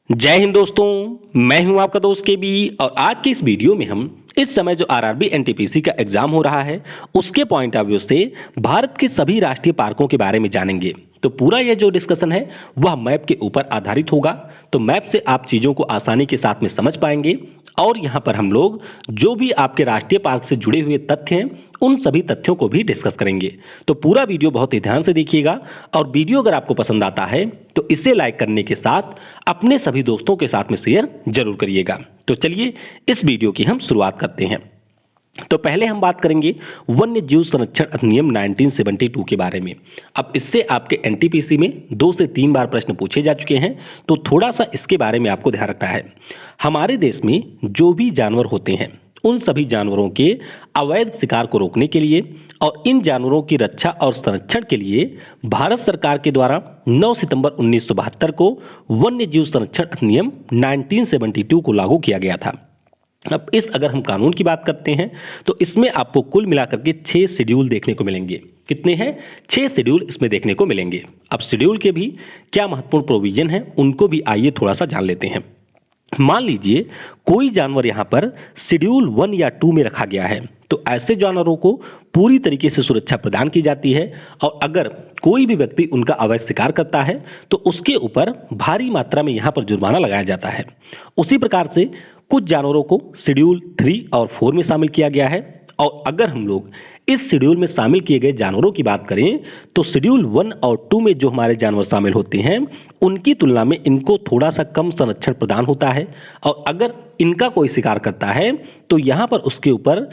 जय हिंद दोस्तों, मैं हूं आपका दोस्त के बी। और आज की इस वीडियो में हम इस समय जो आरआरबी एनटीपीसी का एग्जाम हो रहा है उसके पॉइंट ऑफ व्यू से भारत के सभी राष्ट्रीय पार्कों के बारे में जानेंगे। तो पूरा यह जो डिस्कशन है वह मैप के ऊपर आधारित होगा। तो मैप से आप चीज़ों को आसानी के साथ में समझ पाएंगे और यहाँ पर हम लोग जो भी आपके राष्ट्रीय पार्क से जुड़े हुए तथ्य हैं उन सभी तथ्यों को भी डिस्कस करेंगे। तो पूरा वीडियो बहुत ही ध्यान से देखिएगा और वीडियो अगर आपको पसंद आता है तो इसे लाइक करने के साथ अपने सभी दोस्तों के साथ में शेयर जरूर करिएगा। तो चलिए इस वीडियो की हम शुरुआत करते हैं। तो पहले हम बात करेंगे वन्य जीव संरक्षण अधिनियम 1972 के बारे में। अब इससे आपके एनटीपीसी में 2 से 3 बार प्रश्न पूछे जा चुके हैं, तो थोड़ा सा इसके बारे में आपको ध्यान रखना है। हमारे देश में जो भी जानवर होते हैं उन सभी जानवरों के अवैध शिकार को रोकने के लिए और इन जानवरों की रक्षा और संरक्षण के लिए भारत सरकार के द्वारा 9 सितंबर 1972 को वन्य जीव संरक्षण अधिनियम 1972 को लागू किया गया था। अब इस अगर हम कानून की बात करते हैं तो इसमें आपको कुल मिलाकर के 6 शेड्यूल देखने को मिलेंगे। कितने हैं? 6 शेड्यूल इसमें देखने को मिलेंगे। अब शेड्यूल के भी क्या महत्वपूर्ण प्रोविजन हैं उनको भी आइए थोड़ा सा जान लेते हैं। मान लीजिए कोई जानवर यहाँ पर शेड्यूल 1 या 2 में रखा गया है, तो ऐसे जानवरों को पूरी तरीके से सुरक्षा प्रदान की जाती है और अगर कोई भी व्यक्ति उनका अवैध शिकार करता है तो उसके ऊपर भारी मात्रा में यहाँ पर जुर्माना लगाया जाता है। उसी प्रकार से कुछ जानवरों को शेड्यूल 3 और 4 में शामिल किया गया है और अगर हम लोग इस शेड्यूल में शामिल किए गए जानवरों की बात करें तो शेड्यूल 1 और 2 में जो हमारे जानवर शामिल होते हैं उनकी तुलना में इनको थोड़ा सा कम संरक्षण प्रदान होता है और अगर इनका कोई शिकार करता है तो यहाँ पर उसके ऊपर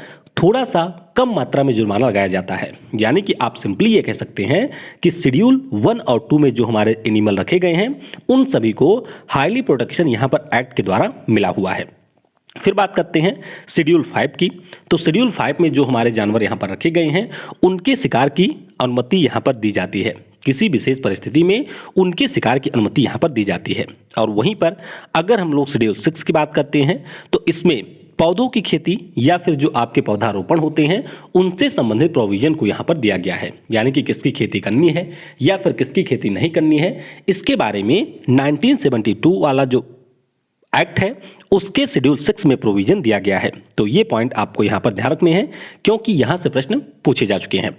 थोड़ा सा कम मात्रा में जुर्माना लगाया जाता है। यानी कि आप सिंपली ये कह सकते हैं कि शेड्यूल 1 और 2 में जो हमारे एनिमल रखे गए हैं उन सभी को हाईली प्रोटेक्शन यहाँ पर एक्ट के द्वारा मिला हुआ है। फिर बात करते हैं शेड्यूल 5 की। तो शेड्यूल 5 में जो हमारे जानवर यहाँ पर रखे गए हैं उनके शिकार की अनुमति यहाँ पर दी जाती है। किसी विशेष परिस्थिति में उनके शिकार की अनुमति यहाँ पर दी जाती है। और वहीं पर अगर हम लोग शेड्यूल 6 की बात करते हैं तो इसमें पौधों की खेती या फिर जो आपके पौधारोपण होते हैं उनसे संबंधित प्रोविजन को यहाँ पर दिया गया है। यानी कि किसकी खेती करनी है या फिर किसकी खेती नहीं करनी है, इसके बारे में 1972 वाला जो एक्ट है उसके शेड्यूल 6 में प्रोविजन दिया गया है। तो ये पॉइंट आपको यहाँ पर ध्यान रखने हैं क्योंकि यहाँ से प्रश्न पूछे जा चुके हैं।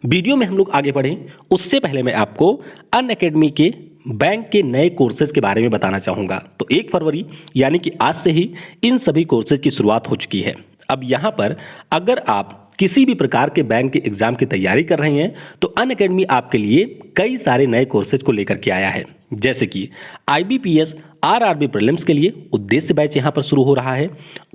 वीडियो में हम लोग आगे बढ़ें उससे पहले मैं आपको अनअकैडमी के बैंक के नए कोर्सेज के बारे में बताना चाहूँगा। तो 1 फरवरी यानी कि आज से ही इन सभी कोर्सेज की शुरुआत हो चुकी है। अब यहाँ पर अगर आप किसी भी प्रकार के बैंक के एग्जाम की तैयारी कर रहे हैं तो अनअकैडमी आपके लिए कई सारे नए कोर्सेज को लेकर के आया है। जैसे कि IBPS RRB प्रीलिम्स के लिए उद्देश्य बैच यहाँ पर शुरू हो रहा है,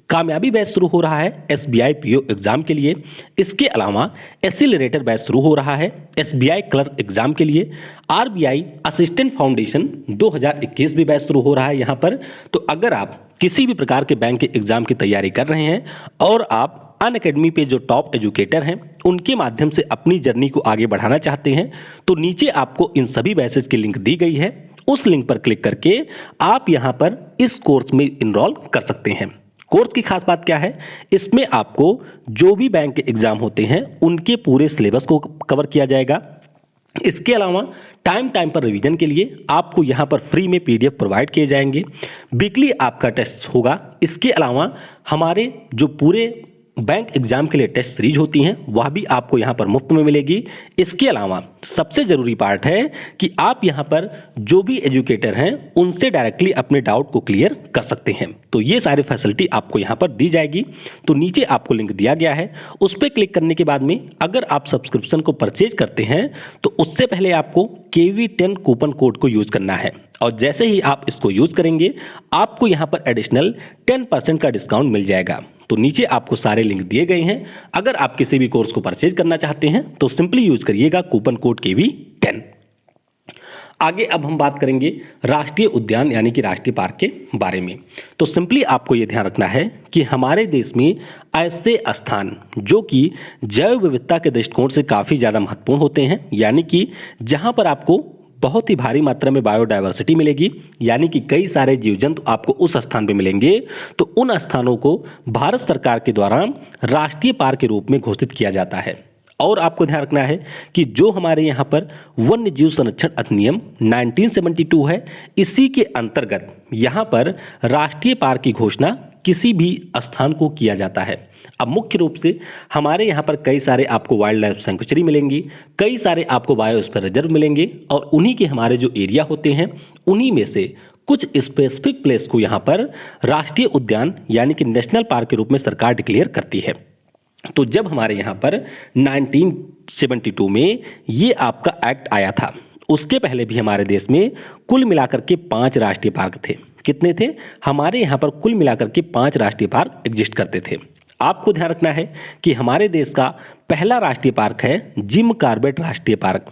कामयाबी बैच शुरू हो रहा है SBI PO एग्जाम के लिए। इसके अलावा एक्सीलरेटर बैच शुरू हो रहा है SBI क्लर्क एग्जाम के लिए। RBI असिस्टेंट फाउंडेशन 2021 भी बैच शुरू हो रहा है यहाँ पर। तो अगर आप किसी भी प्रकार के बैंक के एग्जाम की तैयारी कर रहे हैं और आप अनअकैडमी पे जो टॉप एजुकेटर हैं उनके माध्यम से अपनी जर्नी को आगे बढ़ाना चाहते हैं तो नीचे आपको इन सभी बैचेस की लिंक दी गई है। उस लिंक पर क्लिक करके आप यहाँ पर इस कोर्स में इनरोल कर सकते हैं। कोर्स की खास बात क्या है, इसमें आपको जो भी बैंक के एग्जाम होते हैं उनके पूरे सिलेबस को कवर किया जाएगा। इसके अलावा टाइम पर रिवीजन के लिए आपको यहाँ पर फ्री में PDF प्रोवाइड किए जाएंगे। वीकली आपका टेस्ट होगा। इसके अलावा हमारे जो पूरे बैंक एग्जाम के लिए टेस्ट सीरीज होती हैं वह भी आपको यहाँ पर मुफ्त में मिलेगी। इसके अलावा सबसे ज़रूरी पार्ट है कि आप यहाँ पर जो भी एजुकेटर हैं उनसे डायरेक्टली अपने डाउट को क्लियर कर सकते हैं। तो ये सारी फैसिलिटी आपको यहाँ पर दी जाएगी। तो नीचे आपको लिंक दिया गया है, उस पर क्लिक करने के बाद में अगर आप सब्सक्रिप्शन को परचेज करते हैं तो उससे पहले आपको KV10 कूपन कोड को यूज़ करना है और जैसे ही आप इसको यूज़ करेंगे आपको यहाँ पर एडिशनल 10% का डिस्काउंट मिल जाएगा। तो नीचे आपको सारे लिंक दिए गए हैं। अगर आप किसी भी कोर्स को परचेज करना चाहते हैं तो सिंपली यूज करिएगा कूपन कोड KV10। आगे अब हम बात करेंगे राष्ट्रीय उद्यान यानी कि राष्ट्रीय पार्क के बारे में। तो सिंपली आपको ये ध्यान रखना है कि हमारे देश में ऐसे स्थान जो कि जैव विविधता के दृष्टिकोण से काफ़ी ज़्यादा महत्वपूर्ण होते हैं, यानी कि जहाँ पर आपको बहुत ही भारी मात्रा में बायोडायवर्सिटी मिलेगी, यानी कि कई सारे जीव जंतु आपको उस स्थान पे मिलेंगे। तो उन स्थानों को भारत सरकार के द्वारा राष्ट्रीय पार्क के रूप में घोषित किया जाता है। और आपको ध्यान रखना है कि जो हमारे यहाँ पर वन्य जीव संरक्षण अधिनियम 1972 है, इसी के अंतर्गत यहाँ पर राष्ट्रीय पार्क की घोषणा किसी भी स्थान को किया जाता है। अब मुख्य रूप से हमारे यहाँ पर कई सारे आपको वाइल्ड लाइफ सेंचुरी मिलेंगी, कई सारे आपको बायोस्फीयर रिजर्व मिलेंगे, और उन्हीं के हमारे जो एरिया होते हैं उन्हीं में से कुछ स्पेसिफिक प्लेस को यहाँ पर राष्ट्रीय उद्यान यानी कि नेशनल पार्क के रूप में सरकार डिक्लेयर करती है। तो जब हमारे यहाँ पर 1972 में ये आपका एक्ट आया था, उसके पहले भी हमारे देश में कुल मिलाकर के 5 राष्ट्रीय पार्क थे। कितने थे? हमारे यहाँ पर कुल मिलाकर के 5 राष्ट्रीय पार्क एग्जिस्ट करते थे। आपको ध्यान रखना है कि हमारे देश का पहला राष्ट्रीय पार्क है जिम कॉर्बेट राष्ट्रीय पार्क,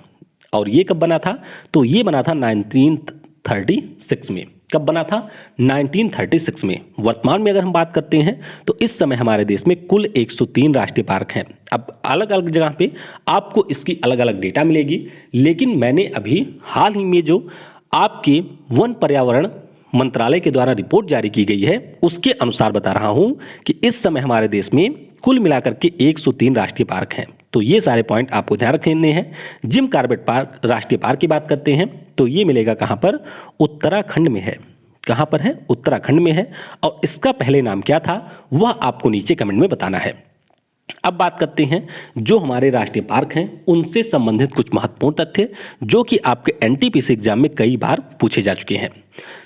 और ये कब बना था? तो ये बना था 1936 में। कब बना था? 1936 में। वर्तमान में अगर हम बात करते हैं तो इस समय हमारे देश में कुल 103 राष्ट्रीय पार्क हैं। अब अलग अलग जगह पे आपको इसकी अलग अलग डेटा मिलेगी, लेकिन मैंने अभी हाल ही में जो आपके वन पर्यावरण मंत्रालय के द्वारा रिपोर्ट जारी की गई है उसके अनुसार बता रहा हूं कि इस समय हमारे देश में कुल मिलाकर के 103 राष्ट्रीय पार्क हैं। तो ये सारे पॉइंट आपको ध्यान रखने हैं। जिम कॉर्बेट पार्क राष्ट्रीय पार्क की बात करते हैं तो ये मिलेगा कहाँ पर? उत्तराखंड में है। कहाँ पर है? उत्तराखंड में है। और इसका पहले नाम क्या था वह आपको नीचे कमेंट में बताना है। अब बात करते हैं जो हमारे राष्ट्रीय पार्क हैं उनसे संबंधित कुछ महत्वपूर्ण तथ्य जो कि आपके एनटीपीसी एग्जाम में कई बार पूछे जा चुके हैं।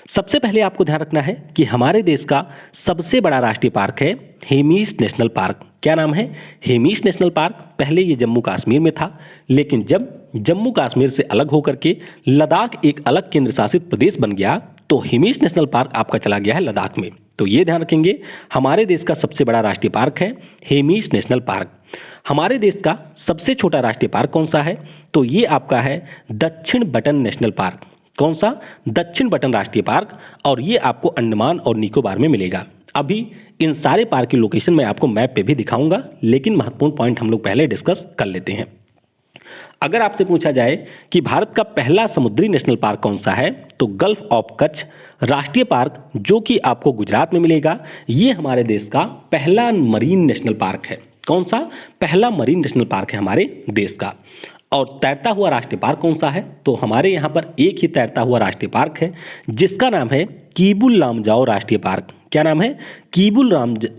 सबसे पहले आपको ध्यान रखना है कि हमारे देश का सबसे बड़ा राष्ट्रीय पार्क है हेमिस नेशनल पार्क। क्या नाम है? Hemis national park. पहले ये जम्मू कश्मीर में था, लेकिन जब जम्मू कश्मीर से अलग होकर के लद्दाख एक अलग केंद्र शासित प्रदेश बन गया तो हेमिस नेशनल पार्क आपका चला गया है लद्दाख में। तो ये ध्यान रखेंगे, हमारे देश का सबसे बड़ा राष्ट्रीय पार्क है हेमिस नेशनल पार्क। हमारे देश का सबसे छोटा राष्ट्रीय पार्क कौन सा है? तो ये आपका है दक्षिण बटन नेशनल पार्क। कौन सा? दक्षिण बटन राष्ट्रीय पार्क, और ये आपको अंडमान और निकोबार में मिलेगा। अभी इन सारे पार्क की लोकेशन मैं आपको मैप पे भी दिखाऊंगा, लेकिन महत्वपूर्ण पॉइंट हम लोग पहले डिस्कस कर लेते हैं। अगर आपसे पूछा जाए कि भारत का पहला समुद्री नेशनल पार्क कौन सा है तो गल्फ ऑफ कच्छ राष्ट्रीय पार्क जो कि आपको गुजरात में मिलेगा, ये हमारे देश का पहला मरीन नेशनल पार्क है। कौन सा? पहला मरीन नेशनल पार्क है हमारे देश का। और तैरता हुआ राष्ट्रीय पार्क कौन सा है? तो हमारे यहाँ पर एक ही तैरता हुआ राष्ट्रीय पार्क है जिसका नाम है कीबुल लामजाओ राष्ट्रीय पार्क। क्या नाम है? कीबुल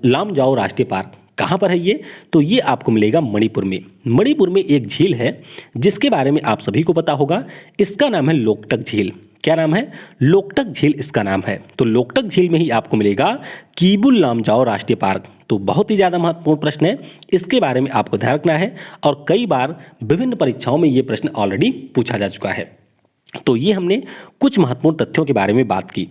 लामजाओ राष्ट्रीय पार्क। कहाँ पर है ये? तो ये आपको मिलेगा मणिपुर में। मणिपुर में एक झील है जिसके बारे में आप सभी को पता होगा, इसका नाम है लोकटक झील। क्या नाम है? लोकटक झील इसका नाम है। तो लोकटक झील में ही आपको मिलेगा कीबुल लामजाओ राष्ट्रीय पार्क। तो बहुत ही ज़्यादा महत्वपूर्ण प्रश्न है, इसके बारे में आपको ध्यान रखना है, और कई बार विभिन्न परीक्षाओं में ये प्रश्न ऑलरेडी पूछा जा चुका है। तो ये हमने कुछ महत्वपूर्ण तथ्यों के बारे में बात की।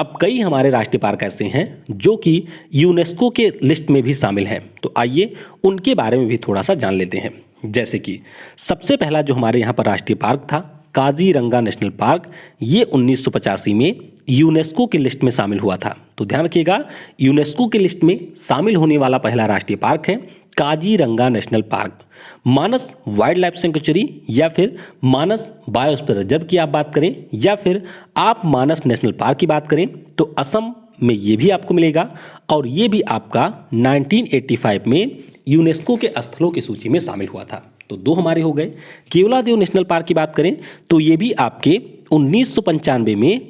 अब कई हमारे राष्ट्रीय पार्क ऐसे हैं जो कि यूनेस्को के लिस्ट में भी शामिल हैं, तो आइए उनके बारे में भी थोड़ा सा जान लेते हैं। जैसे कि सबसे पहला जो हमारे यहाँ पर राष्ट्रीय पार्क था काजीरंगा नेशनल पार्क, ये 1985 में यूनेस्को की लिस्ट में शामिल हुआ था। तो ध्यान रखिएगा, यूनेस्को की लिस्ट में शामिल होने वाला पहला राष्ट्रीय पार्क है काजीरंगा नेशनल पार्क। मानस वाइल्ड लाइफ सेंचुरी या फिर मानस बायोस्फीयर रिजर्व की आप बात करें या फिर आप मानस नेशनल पार्क की बात करें तो असम में ये भी आपको मिलेगा, और ये भी आपका 1985 में यूनेस्को के स्थलों की सूची में शामिल हुआ था। तो 2 हमारे हो गए। केवलादेव नेशनल पार्क की बात करें तो ये भी आपके 1995 में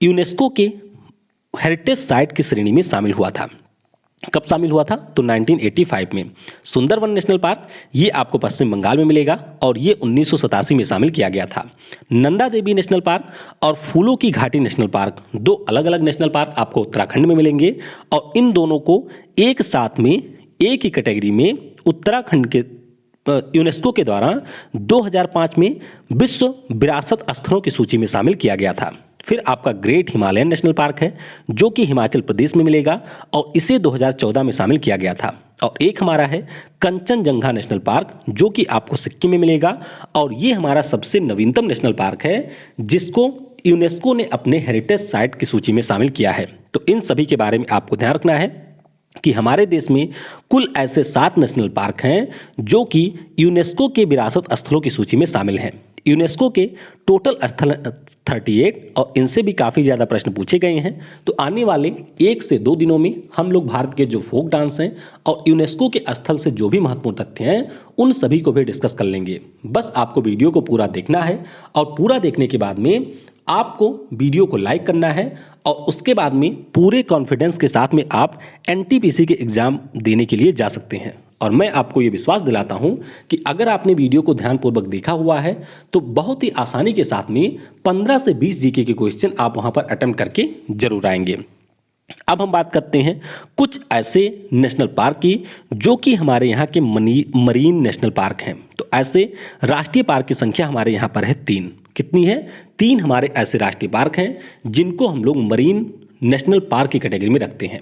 यूनेस्को के हेरिटेज साइट की श्रेणी में शामिल हुआ था। कब शामिल हुआ था? तो 1985 में। सुंदरवन नेशनल पार्क ये आपको पश्चिम बंगाल में मिलेगा और ये 1987 में शामिल किया गया था। नंदा देवी नेशनल पार्क और फूलों की घाटी नेशनल पार्क 2 अलग अलग नेशनल पार्क आपको उत्तराखंड में मिलेंगे, और इन दोनों को एक साथ में एक ही कैटेगरी में उत्तराखंड के यूनेस्को के द्वारा 2005 में विश्व विरासत स्थलों की सूची में शामिल किया गया था। फिर आपका ग्रेट हिमालयन नेशनल पार्क है जो कि हिमाचल प्रदेश में मिलेगा और इसे 2014 में शामिल किया गया था। और एक हमारा है कंचनजंगा नेशनल पार्क जो कि आपको सिक्किम में मिलेगा, और ये हमारा सबसे नवीनतम नेशनल पार्क है जिसको यूनेस्को ने अपने हेरिटेज साइट की सूची में शामिल किया है। तो इन सभी के बारे में आपको ध्यान रखना है कि हमारे देश में कुल ऐसे 7 नेशनल पार्क हैं जो कि यूनेस्को के विरासत स्थलों की सूची में शामिल हैं। यूनेस्को के टोटल स्थल 38 और इनसे भी काफ़ी ज़्यादा प्रश्न पूछे गए हैं। तो आने वाले 1 से 2 दिनों में हम लोग भारत के जो फोक डांस हैं और यूनेस्को के स्थल से जो भी महत्वपूर्ण तथ्य हैं उन सभी को भी डिस्कस कर लेंगे। बस आपको वीडियो को पूरा देखना है और पूरा देखने के बाद में आपको वीडियो को लाइक करना है और उसके बाद में पूरे कॉन्फिडेंस के साथ में आप एनटीपीसी के एग्ज़ाम देने के लिए जा सकते हैं। और मैं आपको ये विश्वास दिलाता हूं कि अगर आपने वीडियो को ध्यानपूर्वक देखा हुआ है तो बहुत ही आसानी के साथ में 15 से 20 जीके के क्वेश्चन आप वहां पर अटेम्प्ट करके जरूर आएंगे। अब हम बात करते हैं कुछ ऐसे नेशनल पार्क की जो कि हमारे यहाँ के मरीन नेशनल पार्क हैं। तो ऐसे राष्ट्रीय पार्क की संख्या हमारे यहाँ पर है 3। कितनी है? 3 हमारे ऐसे राष्ट्रीय पार्क हैं जिनको हम लोग मरीन नेशनल पार्क की कैटेगरी में रखते हैं।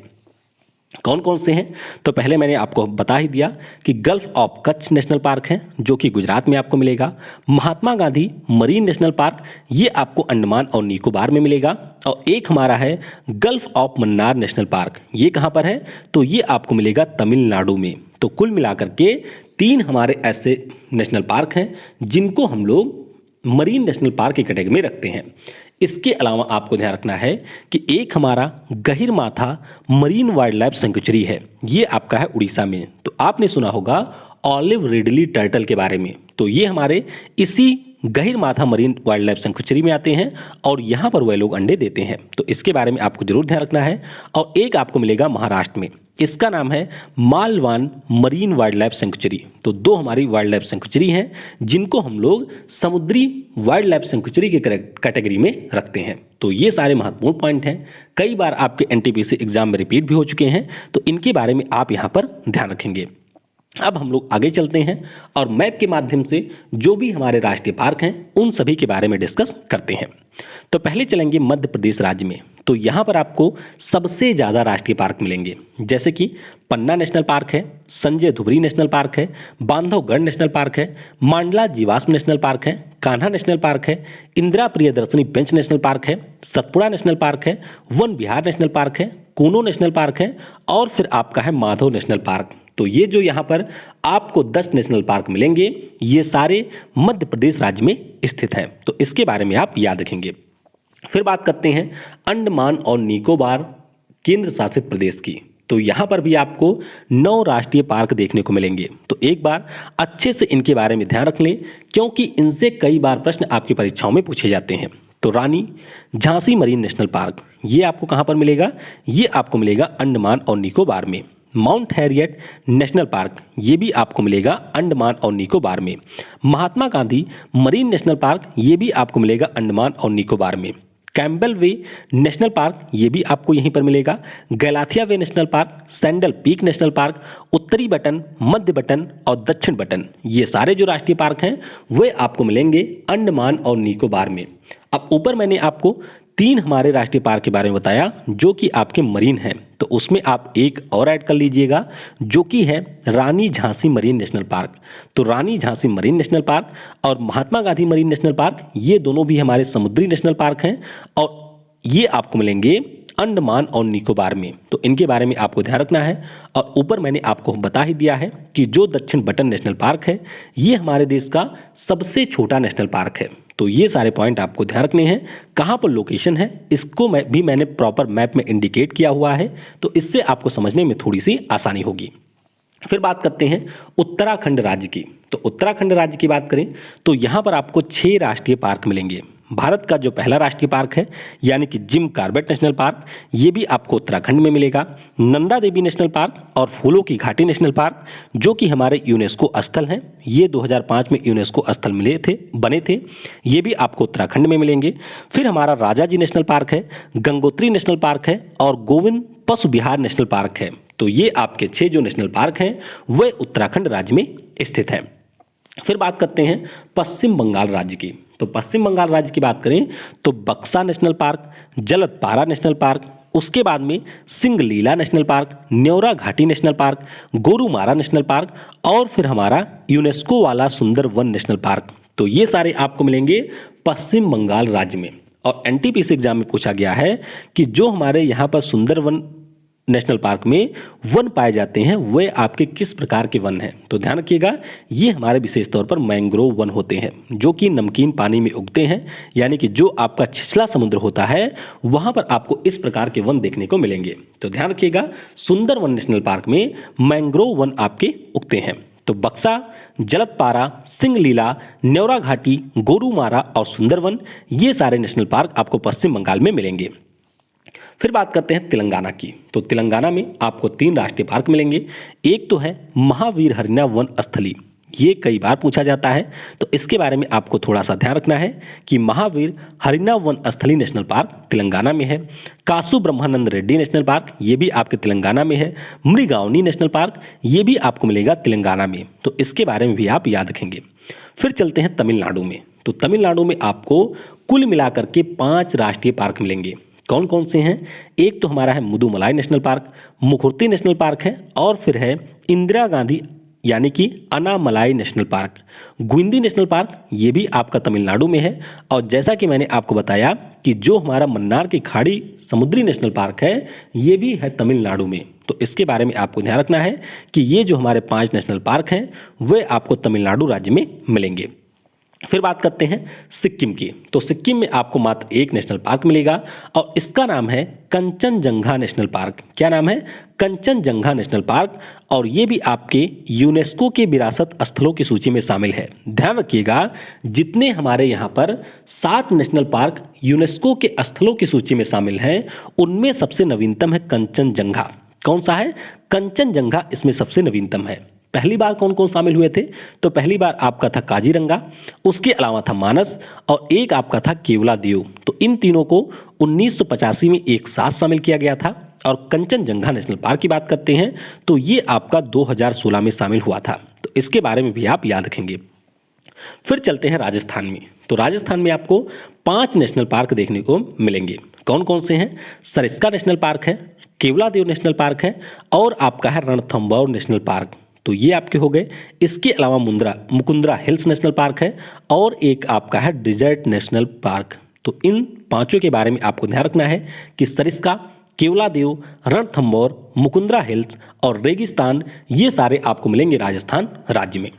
कौन कौन से हैं? तो पहले मैंने आपको बता ही दिया कि gulf of Kutch national park है जो कि गुजरात में आपको मिलेगा। Mahatma Gandhi marine national park ये आपको अंडमान और निकोबार में मिलेगा। और एक हमारा है gulf of Mannar national park, ये कहाँ पर है? तो ये आपको मिलेगा तमिलनाडु में। तो कुल मिलाकर के 3 हमारे ऐसे नेशनल पार्क हैं जिनको हम लोग मरीन नेशनल पार्क की कैटेगरी में रखते हैं। इसके अलावा आपको ध्यान रखना है कि एक हमारा Gahirmatha marine wild life sanctuary है, ये आपका है उड़ीसा में। तो आपने सुना होगा ऑलिव रिडली टर्टल के बारे में। तो ये हमारे इसी Gahirmatha marine wild life sanctuary में आते हैं और यहाँ पर वह लोग अंडे देते हैं। तो इसके बारे में आपको जरूर ध्यान रखना है। और एक आपको मिलेगा महाराष्ट्र में, इसका नाम है Malvan marine wild life sanctuary. तो 2 हमारी वाइल्ड लाइफ सेंचुरी हैं जिनको हम लोग समुद्री वाइल्ड लाइफ सेंचुरी के कैटेगरी में रखते हैं। तो ये सारे महत्वपूर्ण पॉइंट हैं, कई बार आपके एनटीपीसी एग्जाम में रिपीट भी हो चुके हैं। तो इनके बारे में आप यहाँ पर ध्यान रखेंगे। अब हम लोग आगे चलते हैं और मैप के माध्यम से जो भी हमारे राष्ट्रीय पार्क हैं उन सभी के बारे में डिस्कस करते हैं। तो पहले चलेंगे मध्य प्रदेश राज्य में। तो यहाँ पर आपको सबसे ज़्यादा राष्ट्रीय पार्क मिलेंगे, जैसे कि पन्ना नेशनल पार्क है, संजय धुबरी नेशनल पार्क है, बांधवगढ़ नेशनल पार्क है, मांडला जीवाश्म नेशनल पार्क है, कान्हा नेशनल पार्क है, Indira Priyadarshini bench national park है, सतपुड़ा नेशनल पार्क है, वन विहार नेशनल पार्क है, कूनो नेशनल पार्क है और फिर आपका है माधव नेशनल पार्क। तो ये जो यहाँ पर आपको 10 नेशनल पार्क मिलेंगे ये सारे मध्य प्रदेश राज्य में स्थित हैं। तो इसके बारे में आप याद रखेंगे। फिर बात करते हैं अंडमान और निकोबार केंद्र शासित प्रदेश की। तो यहाँ पर भी आपको 9 राष्ट्रीय पार्क देखने को मिलेंगे। तो एक बार अच्छे से इनके बारे में ध्यान रख लें क्योंकि इनसे कई बार प्रश्न आपकी परीक्षाओं में पूछे जाते हैं। तो रानी झांसी मरीन नेशनल पार्क ये आपको कहाँ पर मिलेगा? ये आपको मिलेगा अंडमान और निकोबार में। माउंट हैरियट नेशनल पार्क ये भी आपको मिलेगा अंडमान और निकोबार में। Mahatma Gandhi marine national park ये भी आपको मिलेगा अंडमान और निकोबार में। कैम्बल वे नेशनल पार्क ये भी आपको यहीं पर मिलेगा। Galathea Bay national park, Saddle Peak national park, उत्तरी बटन, मध्य बटन और दक्षिण बटन ये सारे जो राष्ट्रीय पार्क हैं वे आपको मिलेंगे अंडमान और निकोबार में। अब ऊपर मैंने आपको 3 हमारे राष्ट्रीय पार्क के बारे में बताया जो कि आपके मरीन हैं। तो उसमें आप एक और ऐड कर लीजिएगा जो कि है रानी झांसी मरीन नेशनल पार्क। तो रानी झांसी मरीन नेशनल पार्क और Mahatma Gandhi marine national park ये दोनों भी हमारे समुद्री नेशनल पार्क हैं और ये आपको मिलेंगे अंडमान और निकोबार में। तो इनके बारे में आपको ध्यान रखना है। और ऊपर मैंने आपको बता ही दिया है कि जो दक्षिण बटन नेशनल पार्क है ये हमारे देश का सबसे छोटा नेशनल पार्क है। तो ये सारे पॉइंट आपको ध्यान रखने हैं। कहाँ पर लोकेशन है इसको मैंने प्रॉपर मैप में इंडिकेट किया हुआ है, तो इससे आपको समझने में थोड़ी सी आसानी होगी। फिर बात करते हैं उत्तराखंड राज्य की। तो उत्तराखंड राज्य की बात करें तो यहाँ पर आपको 6 राष्ट्रीय पार्क मिलेंगे। भारत का जो पहला राष्ट्रीय पार्क है यानी कि जिम कॉर्बेट नेशनल पार्क ये भी आपको उत्तराखंड में मिलेगा। नंदा देवी नेशनल पार्क और फूलों की घाटी नेशनल पार्क जो कि हमारे यूनेस्को स्थल हैं, ये 2005 में यूनेस्को स्थल बने थे, ये भी आपको उत्तराखंड में मिलेंगे। फिर हमारा राजा जी नेशनल पार्क है, गंगोत्री नेशनल पार्क है और गोविंद पशु विहार नेशनल पार्क है। तो ये आपके 6 जो नेशनल पार्क हैं वह उत्तराखंड राज्य में स्थित हैं। फिर बात करते हैं पश्चिम बंगाल राज्य की। तो पश्चिम बंगाल राज्य की बात करें तो बक्सा नेशनल पार्क, जलदपारा नेशनल पार्क, उसके बाद में सिंगलीला नेशनल पार्क, न्योरा घाटी national park, Gorumara national park और फिर हमारा यूनेस्को वाला सुंदर वन नेशनल पार्क। तो ये सारे आपको मिलेंगे पश्चिम बंगाल राज्य में। और एनटीपीसी एग्जाम में पूछा गया है कि जो हमारे यहाँ पर सुंदरवन नेशनल पार्क में वन पाए जाते हैं वे आपके किस प्रकार के वन हैं? तो ध्यान रखिएगा, ये हमारे विशेष तौर पर मैंग्रोव वन होते हैं जो कि नमकीन पानी में उगते हैं, यानी कि जो आपका छिछला समुद्र होता है वहाँ पर आपको इस प्रकार के वन देखने को मिलेंगे। तो ध्यान रखिएगा, सुंदरवन नेशनल पार्क में मैंग्रोव वन आपके उगते हैं। तो बक्सा, जलदपारा, सिंगलीला, न्योरा घाटी, गोरुमारा और सुंदरवन, ये सारे नेशनल पार्क आपको पश्चिम बंगाल में मिलेंगे। फिर बात करते हैं तेलंगाना की। तो तेलंगाना में आपको 3 राष्ट्रीय पार्क मिलेंगे। एक तो है महावीर हरिना वन स्थली, ये कई बार पूछा जाता है, तो इसके बारे में आपको थोड़ा सा ध्यान रखना है कि महावीर हरिना वन स्थली नेशनल पार्क तेलंगाना में है। कासु ब्रह्मानंद रेड्डी नेशनल पार्क, ये भी आपके तेलंगाना में है। मृगावनी नेशनल पार्क, ये भी आपको मिलेगा तेलंगाना में, तो इसके बारे में भी आप याद रखेंगे। फिर चलते हैं तमिलनाडु में। तो तमिलनाडु में आपको कुल मिलाकर के 5 राष्ट्रीय पार्क मिलेंगे। कौन कौन से हैं? एक तो हमारा है Mudumalai national park, Mukurthi national park है, और फिर है इंदिरा गांधी यानी कि Anamalai national park. Guindy national park, ये भी आपका तमिलनाडु में है। और जैसा कि मैंने आपको बताया कि जो हमारा मन्नार की खाड़ी समुद्री नेशनल पार्क है ये भी है तमिलनाडु में, तो इसके बारे में आपको ध्यान रखना है कि ये जो हमारे 5 नेशनल पार्क हैं वे आपको तमिलनाडु राज्य में मिलेंगे। फिर बात करते हैं सिक्किम की। तो सिक्किम में आपको मात्र एक नेशनल पार्क मिलेगा और इसका नाम है कंचनजंगा नेशनल पार्क। क्या नाम है? कंचनजंगा नेशनल पार्क, और ये भी आपके यूनेस्को के विरासत स्थलों की सूची में शामिल है। ध्यान रखिएगा, जितने हमारे यहाँ पर 7 नेशनल पार्क यूनेस्को के स्थलों की सूची में शामिल हैं उनमें सबसे नवीनतम है कंचनजंगा। कौन सा है? कंचनजंगा इसमें सबसे नवीनतम है। पहली बार कौन कौन शामिल हुए थे? तो पहली बार आपका था काजीरंगा, उसके अलावा था मानस, और एक आपका था केवलादेव। तो इन तीनों को 1985 में एक साथ शामिल किया गया था। और कंचनजंगा नेशनल पार्क की बात करते हैं तो ये आपका 2016 में शामिल हुआ था, तो इसके बारे में भी आप याद रखेंगे। फिर चलते हैं राजस्थान में। तो राजस्थान में आपको 5 नेशनल पार्क देखने को मिलेंगे। कौन कौन से हैं? सरिस्का नेशनल पार्क है, केवलादेव नेशनल पार्क है, और आपका है रणथंभौर नेशनल पार्क। तो ये आपके हो गए। इसके अलावा मुकुंदरा हिल्स नेशनल पार्क है, और एक आपका है डिजर्ट नेशनल पार्क। तो इन 5 के बारे में आपको ध्यान रखना है कि सरिस्का, केवलादेव, रणथंभौर, मुकुंदरा हिल्स और रेगिस्तान, ये सारे आपको मिलेंगे राजस्थान राज्य में।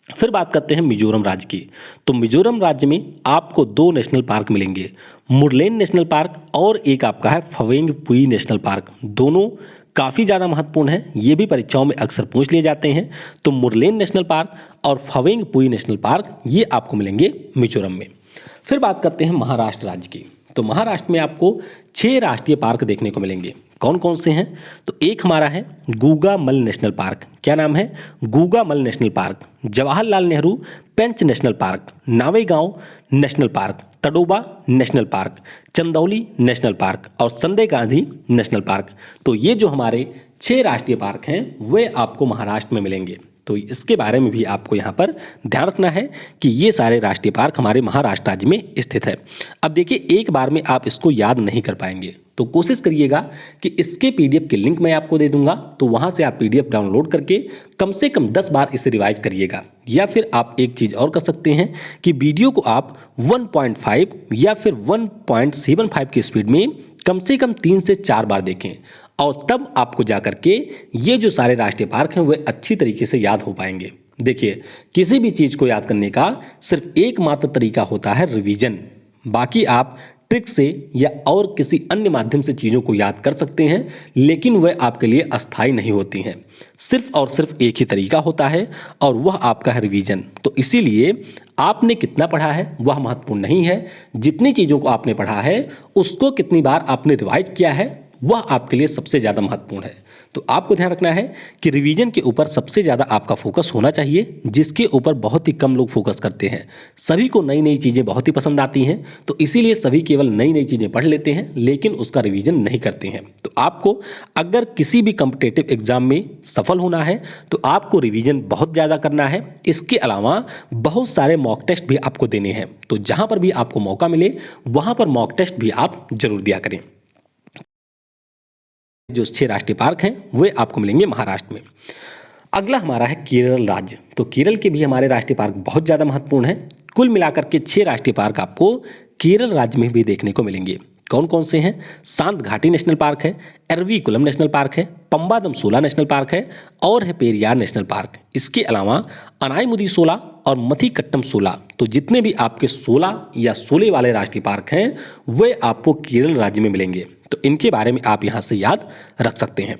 फिर बात करते हैं मिजोरम राज्य की। तो मिजोरम राज्य में आपको 2 नेशनल पार्क मिलेंगे, मुरलेन नेशनल पार्क और एक आपका है फवेंग पुई नेशनल पार्क। दोनों काफ़ी ज़्यादा महत्वपूर्ण है, ये भी परीक्षाओं में अक्सर पूछ लिए जाते हैं। तो मुरलेन नेशनल पार्क और फवेंग पुई नेशनल पार्क ये आपको मिलेंगे मिजोरम में। फिर बात करते हैं महाराष्ट्र राज्य की। तो महाराष्ट्र में आपको 6 राष्ट्रीय पार्क देखने को मिलेंगे। कौन कौन से हैं? तो एक हमारा है गूगामल नेशनल पार्क। क्या नाम है? Gugamal national park. Jawaharlal Nehru Pench national park, Navegaon national park, Tadoba national park, Chandoli national park और संजय गांधी नेशनल पार्क। तो ये जो हमारे 6 राष्ट्रीय पार्क हैं वे आपको महाराष्ट्र में मिलेंगे। तो इसके बारे में भी आपको यहाँ पर ध्यान रखना है कि ये सारे राष्ट्रीय पार्क हमारे महाराष्ट्र राज्य में स्थित है। अब देखिए, एक बार में आप इसको याद नहीं कर पाएंगे, तो कोशिश करिएगा कि इसके पीडीएफ के लिंक मैं आपको दे दूंगा, तो वहाँ से आप पीडीएफ डाउनलोड करके कम से कम 10 बार इसे रिवाइज करिएगा। या फिर आप एक चीज़ और कर सकते हैं कि वीडियो को आप 1.5 या फिर 1.75 की स्पीड में कम से कम 3 से 4 बार देखें, और तब आपको जाकर के ये जो सारे राष्ट्रीय पार्क हैं वे अच्छी तरीके से याद हो पाएंगे। देखिए, किसी भी चीज़ को याद करने का सिर्फ एकमात्र तरीका होता है रिवीजन। बाकी आप ट्रिक से या और किसी अन्य माध्यम से चीज़ों को याद कर सकते हैं, लेकिन वह आपके लिए अस्थायी नहीं होती हैं। सिर्फ और सिर्फ एक ही तरीका होता है, और वह आपका है रिवीजन। तो इसीलिए आपने कितना पढ़ा है वह महत्वपूर्ण नहीं है, जितनी चीज़ों को आपने पढ़ा है उसको कितनी बार आपने रिवाइज किया है वह आपके लिए सबसे ज़्यादा महत्वपूर्ण है। तो आपको ध्यान रखना है कि रिवीजन के ऊपर सबसे ज़्यादा आपका फोकस होना चाहिए, जिसके ऊपर बहुत ही कम लोग फोकस करते हैं। सभी को नई नई चीज़ें बहुत ही पसंद आती हैं, तो इसीलिए सभी केवल नई नई चीज़ें पढ़ लेते हैं लेकिन उसका रिवीजन नहीं करते हैं। तो आपको अगर किसी भी कॉम्पिटिटिव एग्जाम में सफल होना है तो आपको रिवीजन बहुत ज़्यादा करना है। इसके अलावा बहुत सारे मॉक टेस्ट भी आपको देने हैं, तो जहाँ पर भी आपको मौका मिले वहाँ पर मॉक टेस्ट भी आप जरूर दिया करें। जो 6 राष्ट्रीय पार्क हैं वे आपको मिलेंगे महाराष्ट्र में। अगला हमारा है केरल राज्य। तो केरल के भी हमारे राष्ट्रीय पार्क बहुत ज़्यादा महत्वपूर्ण हैं। कुल मिलाकर के 6 राष्ट्रीय पार्क आपको केरल राज्य में भी देखने को मिलेंगे। कौन कौन से हैं? सांत घाटी नेशनल पार्क है, एरवीकुलम नेशनल पार्क है, पम्बादम सोला नेशनल पार्क है और है पेरियार नेशनल पार्क। इसके अलावा अनाईमुदी सोला और मथीकट्टम सोला, तो जितने भी आपके 16 या 16 वाले राष्ट्रीय पार्क हैं वे आपको केरल राज्य में मिलेंगे, तो इनके बारे में आप यहाँ से याद रख सकते हैं।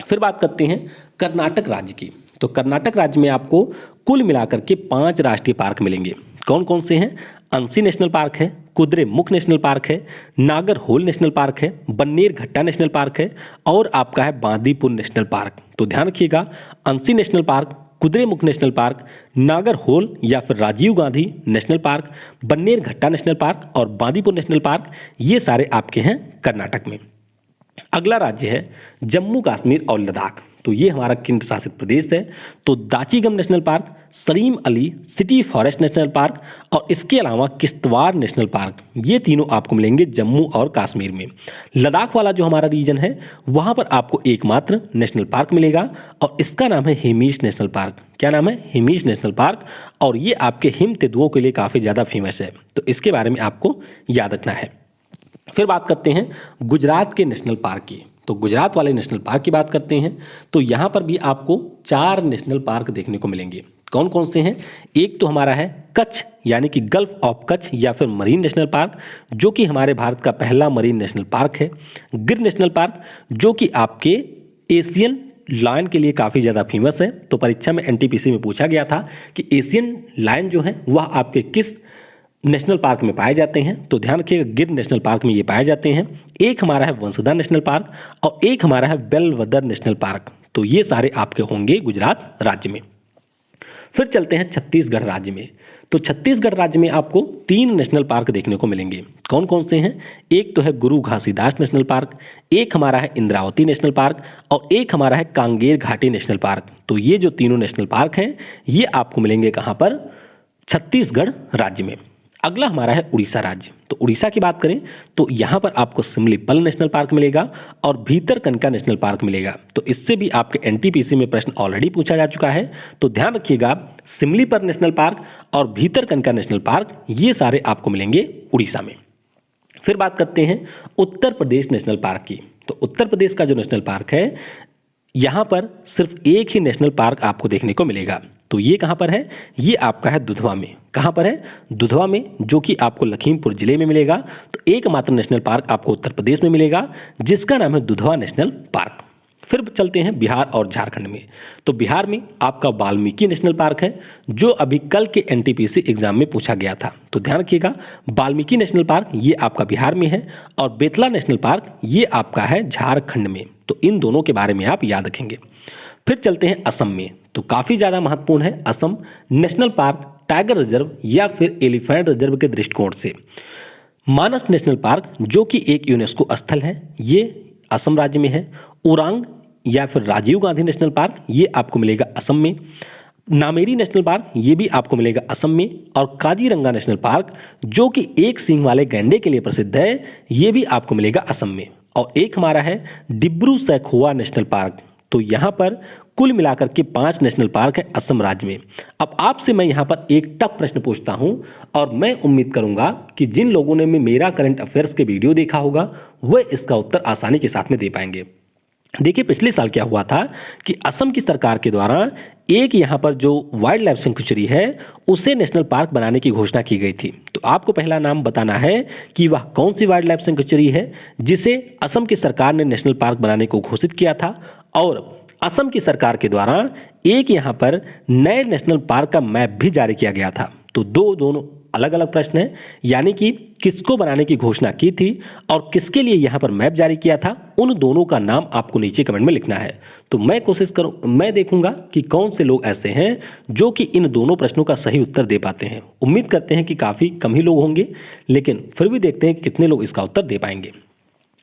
फिर बात करते हैं कर्नाटक राज्य की। तो कर्नाटक राज्य में आपको कुल मिलाकर के 5 राष्ट्रीय पार्क मिलेंगे। कौन कौन से हैं? अंसी नेशनल पार्क है, कुद्रेमुख नेशनल पार्क है, नागरहोल नेशनल पार्क है, बन्नेरघट्टा नेशनल पार्क है और आपका है बांदीपुर नेशनल पार्क। तो ध्यान रखिएगा, Anshi national park, Kudremukh national park, Nagarhole या फिर Rajiv Gandhi national park, Bannerghatta national park और बांदीपुर नेशनल पार्क, ये सारे आपके हैं कर्नाटक में। अगला राज्य है जम्मू कश्मीर और लद्दाख। तो ये हमारा केंद्र शासित प्रदेश है। तो Dachigam national park, Salim Ali city forest national park और इसके अलावा किश्तवाड़ नेशनल पार्क, ये तीनों आपको मिलेंगे जम्मू और कश्मीर में। लद्दाख वाला जो हमारा रीजन है वहाँ पर आपको एकमात्र नेशनल पार्क मिलेगा और इसका नाम है हिमीश नेशनल पार्क। क्या नाम है? Himesh national park. और ये आपके हिम तेंदुओं के लिए काफ़ी ज़्यादा फेमस है, तो इसके बारे में आपको याद रखना है। फिर बात करते हैं गुजरात के नेशनल पार्क की। तो गुजरात वाले नेशनल पार्क की बात करते हैं तो यहाँ पर भी आपको 4 नेशनल पार्क देखने को मिलेंगे। कौन कौन से हैं? एक तो हमारा है कच्छ यानी कि गल्फ ऑफ कच्छ या फिर मरीन नेशनल पार्क, जो कि हमारे भारत का पहला मरीन नेशनल पार्क है। गिर नेशनल पार्क, जो कि आपके एशियन लायन के लिए काफ़ी ज़्यादा फेमस है। तो परीक्षा में एनटीपीसी में पूछा गया था कि एशियन लायन जो है वह आपके किस नेशनल पार्क में पाए जाते हैं। तो ध्यान रखिएगा, गिर नेशनल पार्क में ये पाए जाते हैं। एक हमारा है वंसदा नेशनल पार्क और एक हमारा है बेलवदर नेशनल पार्क। तो ये सारे आपके होंगे गुजरात राज्य में। फिर चलते हैं छत्तीसगढ़ राज्य में। तो छत्तीसगढ़ राज्य में आपको 3 नेशनल पार्क देखने को मिलेंगे। कौन कौन से हैं? एक तो है गुरु घासीदास नेशनल पार्क, एक हमारा है इंद्रावती नेशनल पार्क और एक हमारा है कांगेर घाटी नेशनल पार्क। तो ये जो तीनों नेशनल पार्क हैं ये आपको मिलेंगे कहाँ पर? छत्तीसगढ़ राज्य में। अगला हमारा है उड़ीसा राज्य। तो उड़ीसा की बात करें तो यहाँ पर आपको सिमलीपल नेशनल पार्क मिलेगा और भीतरकनिका नेशनल पार्क मिलेगा। तो इससे भी आपके एनटीपीसी में प्रश्न ऑलरेडी पूछा जा चुका है, तो ध्यान रखिएगा, सिमलीपल नेशनल पार्क और भीतरकनिका नेशनल पार्क ये सारे आपको मिलेंगे उड़ीसा में। फिर बात करते हैं उत्तर प्रदेश नेशनल पार्क की। तो उत्तर प्रदेश का जो नेशनल पार्क है यहाँ पर सिर्फ एक ही नेशनल पार्क आपको देखने को मिलेगा। तो ये कहाँ पर है? ये आपका है दुधवा में। कहाँ पर है? दुधवा में, जो कि आपको लखीमपुर जिले में मिलेगा। तो एकमात्र नेशनल पार्क आपको उत्तर प्रदेश में मिलेगा जिसका नाम है दुधवा नेशनल पार्क। फिर चलते हैं बिहार और झारखंड में। तो बिहार में आपका वाल्मीकि नेशनल पार्क है जो अभी कल के एनटीपीसी एग्जाम में पूछा गया था। तो ध्यान रखिएगा, वाल्मीकि नेशनल पार्क ये आपका बिहार में है और बेतला नेशनल पार्क ये आपका है झारखंड में। तो इन दोनों के बारे में आप याद रखेंगे। फिर चलते हैं असम में। तो काफ़ी ज़्यादा महत्वपूर्ण है Assam national park, tiger reserve या फिर एलिफेंट रिजर्व के दृष्टिकोण से। मानस नेशनल पार्क जो कि एक यूनेस्को स्थल है ये असम राज्य में है। उरांग या फिर राजीव गांधी नेशनल पार्क ये आपको मिलेगा असम में। नामेरी नेशनल पार्क ये भी आपको मिलेगा असम में। और काजीरंगा नेशनल पार्क जो कि एक सींग वाले गैंडे के लिए प्रसिद्ध है ये भी आपको मिलेगा असम में। और एक हमारा है डिब्रू सैखोवा नेशनल पार्क। तो यहाँ पर कुल मिलाकर के 5 नेशनल पार्क है असम राज्य में। अब आपसे मैं यहाँ पर एक टफ प्रश्न पूछता हूँ और मैं उम्मीद करूँगा कि जिन लोगों ने मेरा करंट अफेयर्स के वीडियो देखा होगा वह इसका उत्तर आसानी के साथ में दे पाएंगे। देखिए पिछले साल क्या हुआ था कि असम की सरकार के द्वारा एक यहाँ पर जो वाइल्ड लाइफ सेंचुरी है उसे नेशनल पार्क बनाने की घोषणा की गई थी। तो आपको पहला नाम बताना है कि वह कौन सी वाइल्ड लाइफ सेंचुरी है जिसे असम की सरकार ने नेशनल पार्क बनाने को घोषित किया था। और असम की सरकार के द्वारा एक यहाँ पर नए नेशनल पार्क का मैप भी जारी किया गया था। तो दोनों अलग अलग प्रश्न हैं, यानी कि किसको बनाने की घोषणा की थी और किसके लिए यहाँ पर मैप जारी किया था, उन दोनों का नाम आपको नीचे कमेंट में लिखना है। तो मैं देखूंगा कि कौन से लोग ऐसे हैं जो कि इन दोनों प्रश्नों का सही उत्तर दे पाते हैं। उम्मीद करते हैं कि काफ़ी कम ही लोग होंगे, लेकिन फिर भी देखते हैं कि कितने लोग इसका उत्तर दे पाएंगे।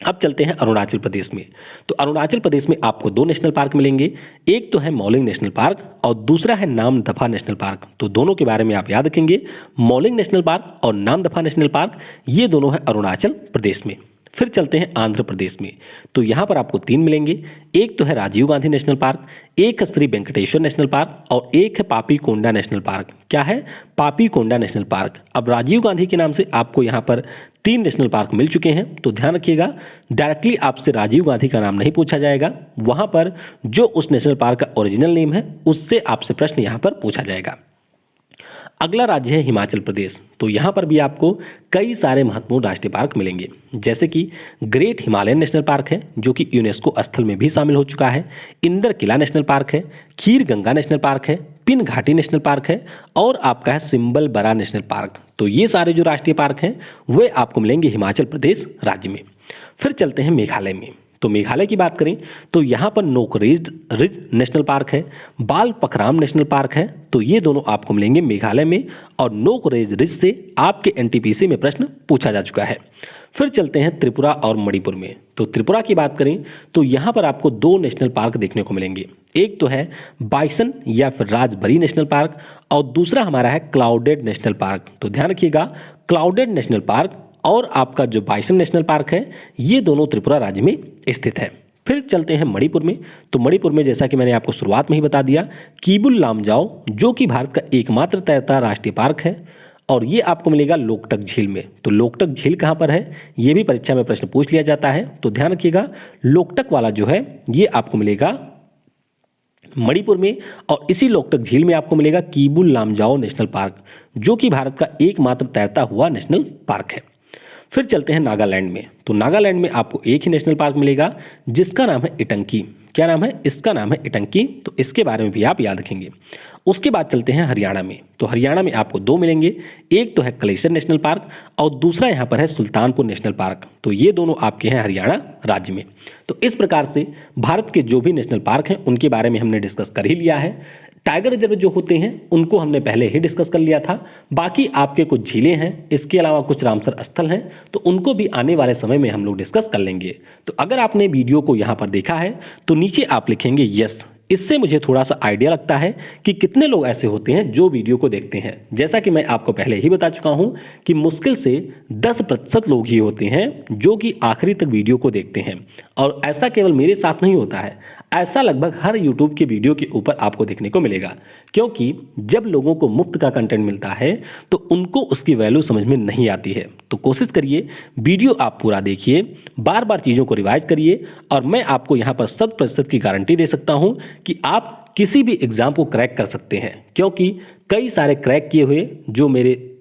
अब चलते हैं अरुणाचल प्रदेश में। तो अरुणाचल प्रदेश में आपको 2 नेशनल पार्क मिलेंगे। एक तो है मौलिंग नेशनल पार्क और दूसरा है नामदफा नेशनल पार्क। तो दोनों के बारे में आप याद रखेंगे, मौलिंग नेशनल पार्क और नामदफा नेशनल पार्क ये दोनों हैं अरुणाचल प्रदेश में। फिर चलते हैं आंध्र प्रदेश में, तो यहाँ पर आपको 3 मिलेंगे। एक तो है राजीव गांधी नेशनल पार्क, एक है श्री वेंकटेश्वर नेशनल पार्क और एक है पापी कोंडा नेशनल पार्क। क्या है? पापी कोंडा नेशनल पार्क। अब राजीव गांधी के नाम से आपको यहाँ पर 3 नेशनल पार्क मिल चुके हैं, तो ध्यान रखिएगा डायरेक्टली आपसे राजीव गांधी का नाम नहीं पूछा जाएगा, वहाँ पर जो उस नेशनल पार्क का ओरिजिनल नेम है उससे आपसे प्रश्न यहाँ पर पूछा जाएगा। अगला राज्य है हिमाचल प्रदेश, तो यहाँ पर भी आपको कई सारे महत्वपूर्ण राष्ट्रीय पार्क मिलेंगे, जैसे कि ग्रेट हिमालयन नेशनल पार्क है जो कि यूनेस्को स्थल में भी शामिल हो चुका है, इंदर किला नेशनल पार्क है, खीर गंगा नेशनल पार्क है, पिन घाटी नेशनल पार्क है और आपका है सिंबल बरा नेशनल पार्क। तो ये सारे जो राष्ट्रीय पार्क हैं वे आपको मिलेंगे हिमाचल प्रदेश राज्य में। फिर चलते हैं मेघालय में, तो मेघालय की बात करें तो यहाँ पर नोकरेज रिज नेशनल पार्क है, बाल पखराम नेशनल पार्क है, तो ये दोनों आपको मिलेंगे मेघालय में और नोकरेज रिज से आपके एनटीपीसी में प्रश्न पूछा जा चुका है। फिर चलते हैं त्रिपुरा और मणिपुर में, तो त्रिपुरा की बात करें तो यहाँ पर आपको 2 नेशनल पार्क देखने को मिलेंगे, एक तो है बाइसन या फिर राजबरी नेशनल पार्क और दूसरा हमारा है क्लाउडेड नेशनल पार्क। तो ध्यान रखिएगा क्लाउडेड नेशनल पार्क और आपका जो बाइसन नेशनल पार्क है ये दोनों त्रिपुरा राज्य में स्थित है। फिर चलते हैं मणिपुर में, तो मणिपुर में जैसा कि मैंने आपको शुरुआत में ही बता दिया कीबुल लामजाओ जो कि भारत का एकमात्र तैरता राष्ट्रीय पार्क है और ये आपको मिलेगा लोकटक झील में। तो लोकटक झील कहाँ पर है ये भी परीक्षा में प्रश्न पूछ लिया जाता है, तो ध्यान रखिएगा लोकटक वाला जो है ये आपको मिलेगा मणिपुर में और इसी लोकटक झील में आपको मिलेगा कीबुल लामजाओ नेशनल पार्क जो कि भारत का एकमात्र तैरता हुआ नेशनल पार्क है। फिर चलते हैं नागालैंड में, तो नागालैंड में आपको एक ही नेशनल पार्क मिलेगा जिसका नाम है इटंकी। क्या नाम है? इसका नाम है इटंकी, तो इसके बारे में भी आप याद रखेंगे। उसके बाद चलते हैं हरियाणा में, तो हरियाणा में आपको 2 मिलेंगे, एक तो है कलेसर नेशनल पार्क और दूसरा यहाँ पर है सुल्तानपुर नेशनल पार्क। तो ये दोनों आपके हैं हरियाणा राज्य में। तो इस प्रकार से भारत के जो भी नेशनल पार्क हैं उनके बारे में हमने डिस्कस कर ही लिया है। टाइगर रिजर्व जो होते हैं उनको हमने पहले ही डिस्कस कर लिया था। बाकी आपके कुछ झीलें हैं, इसके अलावा कुछ रामसर स्थल हैं, तो उनको भी आने वाले समय में हम लोग डिस्कस कर लेंगे। तो अगर आपने वीडियो को यहाँ पर देखा है तो नीचे आप लिखेंगे यस। इससे मुझे थोड़ा सा आइडिया लगता है कि कितने लोग ऐसे होते हैं जो वीडियो को देखते हैं। जैसा कि मैं आपको पहले ही बता चुका हूं कि मुश्किल से 10% लोग ही होते हैं जो कि आखिरी तक वीडियो को देखते हैं और ऐसा केवल मेरे साथ नहीं होता है, ऐसा लगभग हर यूट्यूब के वीडियो के ऊपर आपको देखने को मिलेगा। क्योंकि जब लोगों को मुफ्त का कंटेंट मिलता है तो उनको उसकी वैल्यू समझ में नहीं आती है। तो कोशिश करिए वीडियो आप पूरा देखिए, बार बार चीज़ों को रिवाइज करिए और मैं आपको यहाँ पर 100% की गारंटी दे सकता हूँ कि आप किसी भी एग्जाम को क्रैक कर सकते हैं। क्योंकि कई सारे क्रैक किए हुए जो मेरे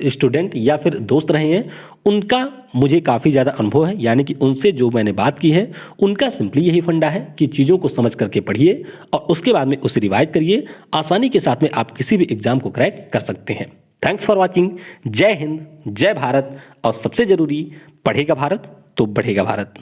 स्टूडेंट या फिर दोस्त रहे हैं उनका मुझे काफ़ी ज़्यादा अनुभव है, यानी कि उनसे जो मैंने बात की है उनका सिंपली यही फंडा है कि चीज़ों को समझ करके पढ़िए और उसके बाद में उसे रिवाइज करिए। आसानी के साथ में आप किसी भी एग्जाम को क्रैक कर सकते हैं। Thanks for watching. जय हिंद, जय भारत और सबसे ज़रूरी, पढ़ेगा भारत तो बढ़ेगा भारत।